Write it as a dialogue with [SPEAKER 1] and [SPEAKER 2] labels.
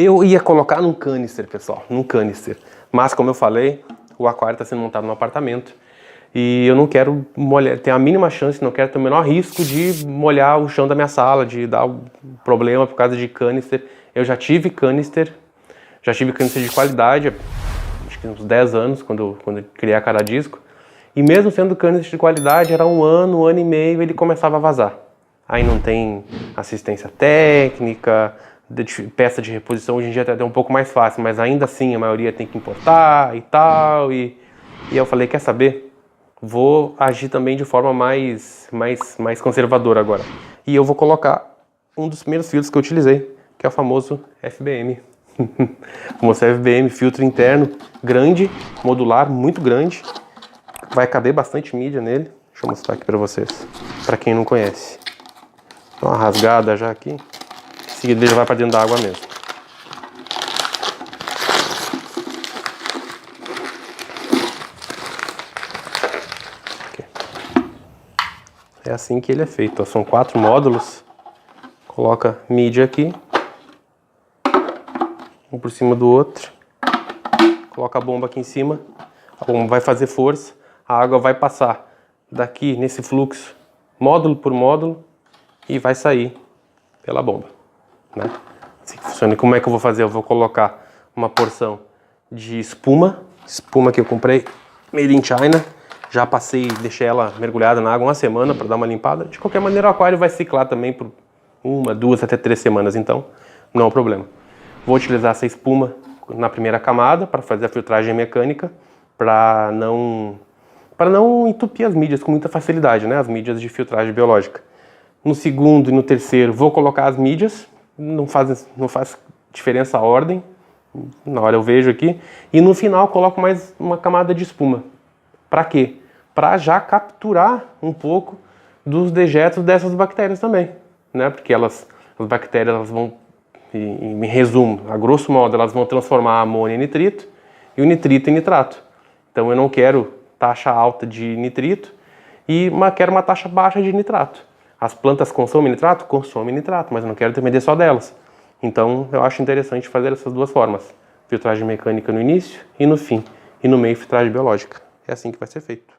[SPEAKER 1] Eu ia colocar num canister, pessoal, num canister. Mas, como eu falei, o aquário está sendo montado no apartamento. E eu não quero molhar, tem a mínima chance, não quero ter o menor risco de molhar o chão da minha sala, de dar um problema por causa de canister. Eu já tive canister de qualidade, acho que uns 10 anos, quando eu criei a Cara Disco. E mesmo sendo canister de qualidade, era um ano e meio, ele começava a vazar. Aí não tem assistência técnica, peça de reposição hoje em dia até um pouco mais fácil, mas ainda assim a maioria tem que importar e tal. E eu falei, quer saber? Vou agir também de forma mais conservadora agora. E eu vou colocar um dos primeiros filtros que eu utilizei, que é o famoso FBM. O famoso FBM, filtro interno, grande, modular, muito grande. Vai caber bastante mídia nele. Deixa eu mostrar aqui para vocês, para quem não conhece. Dá uma rasgada já aqui. Em seguida ele já vai para dentro da água mesmo. É assim que ele é feito, ó. São 4 módulos. Coloca mídia aqui, um por cima do outro. Coloca a bomba aqui em cima. A bomba vai fazer força. A água vai passar daqui nesse fluxo, módulo por módulo, e vai sair pela bomba, né? Assim que funciona. E como é que eu vou fazer? Eu vou colocar uma porção de espuma que eu comprei, made in China. Já passei, deixei ela mergulhada na água uma semana para dar uma limpada. De qualquer maneira, o aquário vai ciclar também por 1, 2, até 3 semanas, então não é um problema. Vou utilizar essa espuma na primeira camada para fazer a filtragem mecânica, para não entupir as mídias com muita facilidade, né? As mídias de filtragem biológica. No segundo e no terceiro vou colocar as mídias, não faz diferença a ordem, na hora eu vejo aqui. E no final coloco mais uma camada de espuma. Para quê? Para já capturar um pouco dos dejetos dessas bactérias também, né? Porque as bactérias elas vão, em resumo, a grosso modo, elas vão transformar a amônia em nitrito e o nitrito em nitrato. Então eu não quero taxa alta de nitrito mas quero uma taxa baixa de nitrato. As plantas consomem nitrato? Consomem nitrato, mas eu não quero depender só delas. Então eu acho interessante fazer essas duas formas. Filtragem mecânica no início e no fim. E no meio filtragem biológica. É assim que vai ser feito.